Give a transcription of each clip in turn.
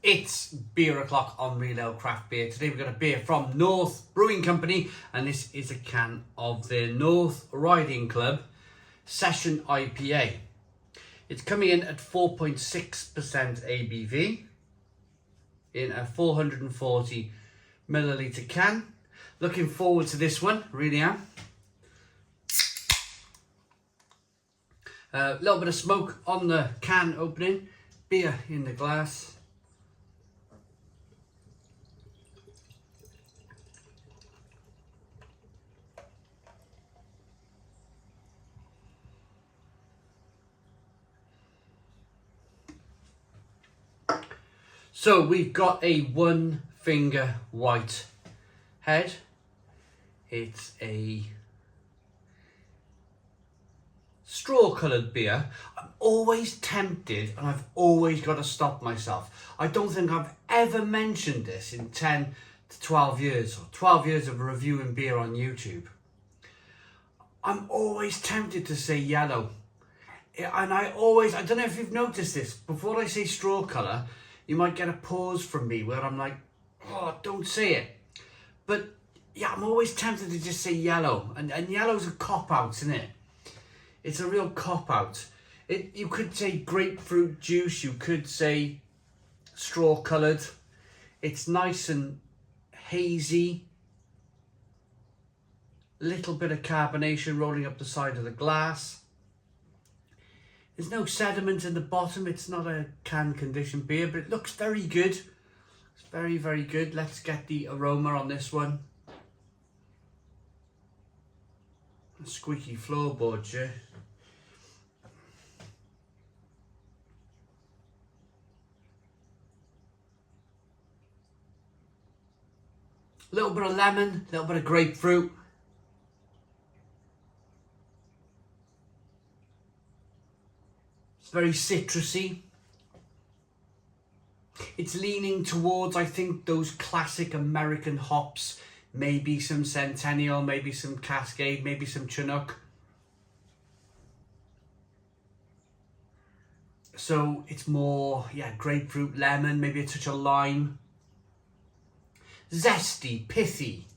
It's Beer O'Clock on Real Ale Craft Beer. Today we've got a beer from North Brewing Company, and this is a can of the North Riding Club Session IPA. It's coming in at 4.6% ABV in a 440 milliliter can. Looking forward to this one, really am. A little bit of smoke on the can opening, beer in the glass. So we've got a one finger white head. It's a straw coloured beer. I'm always tempted, and I've always got to stop myself. I don't think I've ever mentioned this in 10 to 12 years, or 12 years of reviewing beer on YouTube. I'm always tempted to say yellow. And I don't know if you've noticed this, before I say straw colour, you might get a pause from me where I'm like, oh, don't say it. But yeah, I'm always tempted to just say yellow. And yellow's a cop-out, isn't it? It's a real cop-out. You could say grapefruit juice, you could say straw-coloured. It's nice and hazy. Little bit of carbonation rolling up the side of the glass. There's no sediment in the bottom. It's not a can conditioned beer, but it looks very good. It's very, very good. Let's get the aroma on this one. A squeaky floorboards, yeah. A little bit of lemon, a little bit of grapefruit. Very citrusy. It's leaning towards, I think, those classic American hops. Maybe some Centennial, maybe some Cascade, maybe some Chinook. So it's more, grapefruit, lemon, maybe a touch of lime. Zesty, pithy.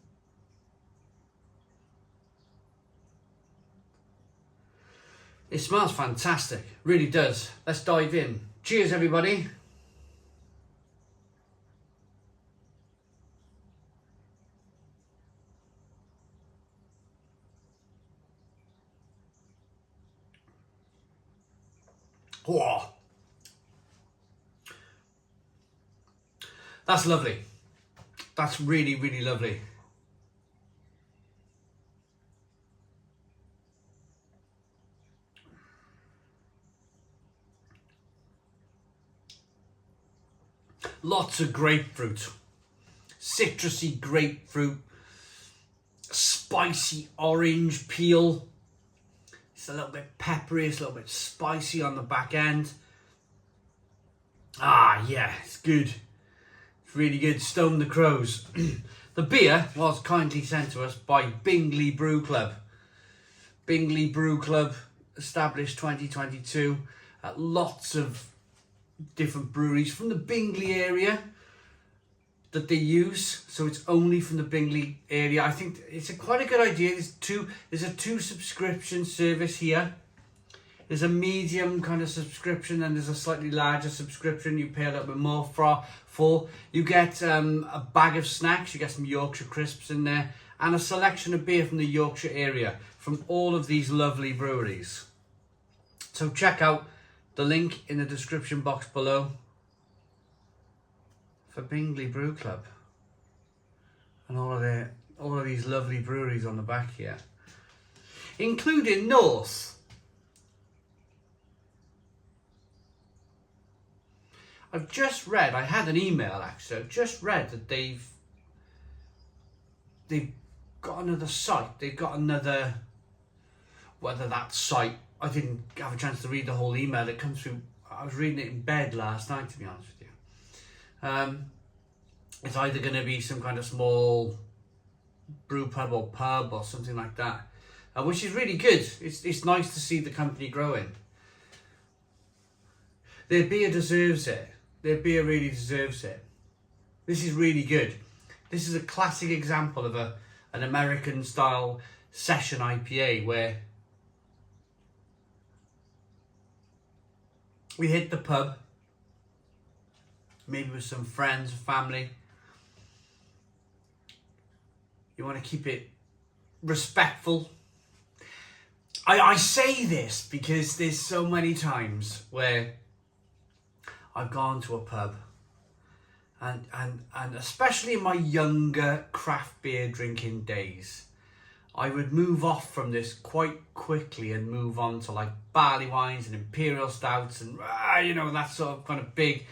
It smells fantastic, really does. Let's dive in. Cheers, everybody. Whoa. That's lovely. That's really, really lovely. Lots of grapefruit, citrusy grapefruit, spicy orange peel. It's a little bit peppery, it's a little bit spicy on the back end. Ah, yeah, it's good. It's really good. Stone the crows. The beer was kindly sent to us by Bingley Brew Club. Bingley Brew Club, established 2022. Lots of different breweries from the Bingley area that they use, so it's only from the Bingley area. I think it's quite a good idea. There's a two subscription service here. There's a medium kind of subscription, and there's a slightly larger subscription you pay a little bit more for. You get a bag of snacks, you get some Yorkshire crisps in there, and a selection of beer from the Yorkshire area from all of these lovely breweries. So check out the link in the description box below for Bingley Brew Club and all of these lovely breweries on the back here, including North. I've just read, I had an email actually, I've just read that they've got another site, they've got another, whether that site, I didn't have a chance to read the whole email. It comes through, I was reading it in bed last night, to be honest with you. It's either going to be some kind of small brew pub or something like that, which is really good. It's nice to see the company growing. Their beer deserves it. their beer really deserves it. This is really good. This is a classic example of an American style session IPA where we hit the pub, maybe with some friends, family. You want to keep it respectful. I say this because there's so many times where I've gone to a pub and especially in my younger craft beer drinking days, I would move off from this quite quickly and move on to like barley wines and imperial stouts and that sort of kind of big,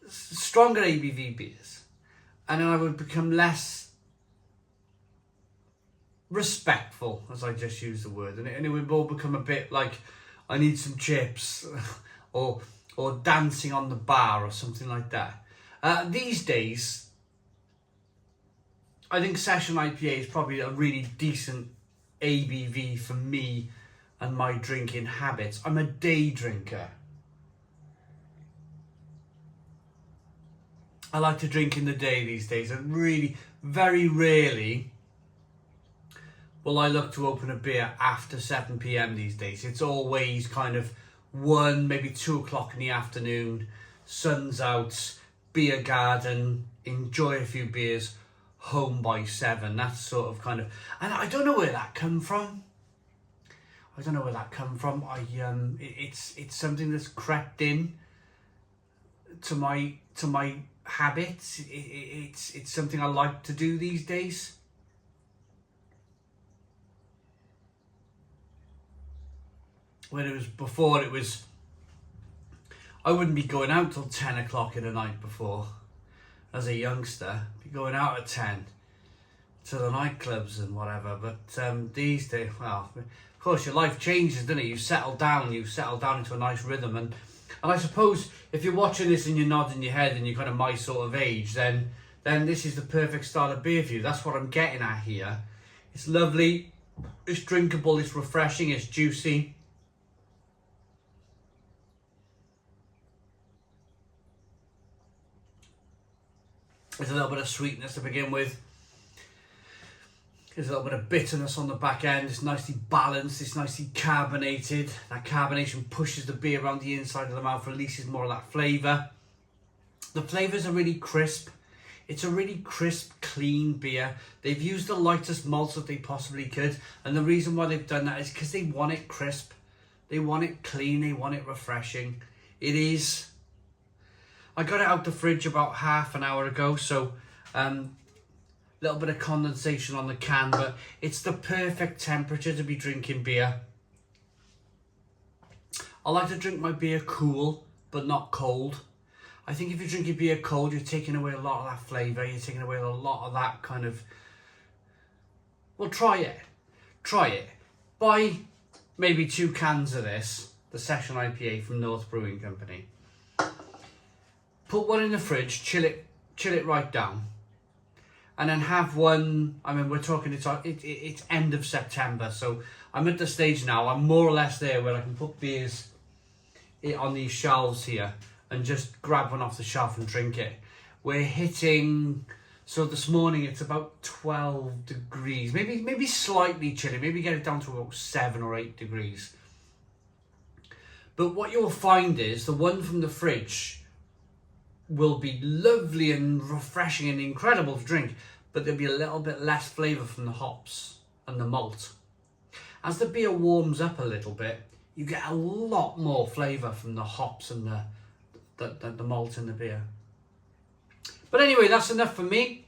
stronger ABV beers. And then I would become less respectful, as I just used the word, and it would all become a bit like I need some chips or dancing on the bar or something like that. These days, I think session IPA is probably a really decent ABV for me and my drinking habits. I'm a day drinker. I like to drink in the day these days, and really, very rarely will I look to open a beer after 7 p.m. these days. It's always kind of 1, maybe 2 o'clock in the afternoon, sun's out, beer garden, enjoy a few beers, home by 7. That's sort of kind of, and I don't know where that come from. It's something that's crept in to my habits. It's something I like to do these days. When it was before, I wouldn't be going out till 10 o'clock in the night before. As a youngster, be going out at 10 to the nightclubs and whatever. But these days, well, of course your life changes, doesn't it? You settle down into a nice rhythm. And I suppose if you're watching this and you're nodding your head and you're kind of my sort of age, then this is the perfect style of beer for you. That's what I'm getting at here. It's lovely, it's drinkable, it's refreshing, it's juicy. There's a little bit of sweetness to begin with. There's a little bit of bitterness on the back end. It's nicely balanced. It's nicely carbonated. That carbonation pushes the beer around the inside of the mouth, releases more of that flavour. The flavours are really crisp. It's a really crisp, clean beer. They've used the lightest malts that they possibly could. And the reason why they've done that is because they want it crisp. They want it clean. They want it refreshing. It is. I got it out the fridge about half an hour ago, so little bit of condensation on the can, but it's the perfect temperature to be drinking beer. I like to drink my beer cool, but not cold. I think if you're drinking beer cold, you're taking away a lot of that flavour, you're taking away a lot of that kind of... Well, try it. Buy maybe 2 cans of this, the Session IPA from North Brewing Company. Put one in the fridge, chill it right down, and then have one. I mean, we're talking it's end of September, so I'm at the stage now. I'm more or less there where I can put beers on these shelves here and just grab one off the shelf and drink it. We're hitting. So this morning it's about 12 degrees, maybe slightly chilly. Maybe get it down to about 7 or 8 degrees. But what you'll find is the one from the fridge will be lovely and refreshing and incredible to drink, but there'll be a little bit less flavour from the hops and the malt. As the beer warms up a little bit, you get a lot more flavour from the hops and the malt in the beer. But anyway, that's enough for me.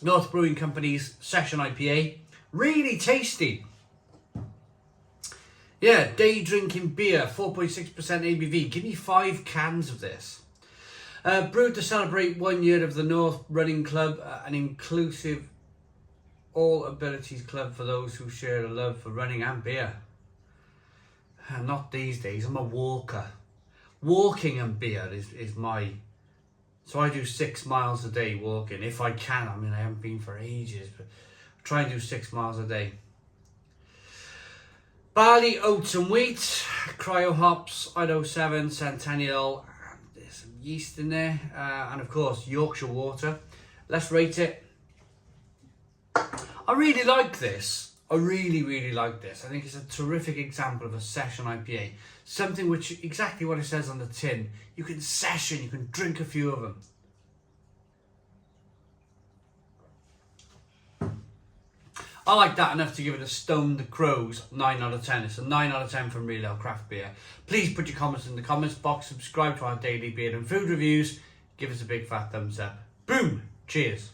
North Brewing Company's Session IPA, really tasty. Yeah, day drinking beer, 4.6% ABV. Give me 5 cans of this. Brewed to celebrate 1 year of the North Running Club, an inclusive all abilities club for those who share a love for running and beer. Not these days, I'm a walker. Walking and beer is my... So I do 6 miles a day walking, if I can. I mean, I haven't been for ages, but I try and do 6 miles a day. Barley, oats and wheat, cryo hops, IPA 7, Centennial, there's some yeast in there, and of course Yorkshire water. Let's rate it. I really like this. I really like this. I think it's a terrific example of a session IPA. Something which, exactly what it says on the tin, you can session, you can drink a few of them. I like that enough to give it a Stone the Crows 9 out of 10. It's a 9 out of 10 from Real Ale Craft Beer. Please put your comments in the comments box, subscribe to our daily beer and food reviews, give us a big fat thumbs up. Boom! Cheers!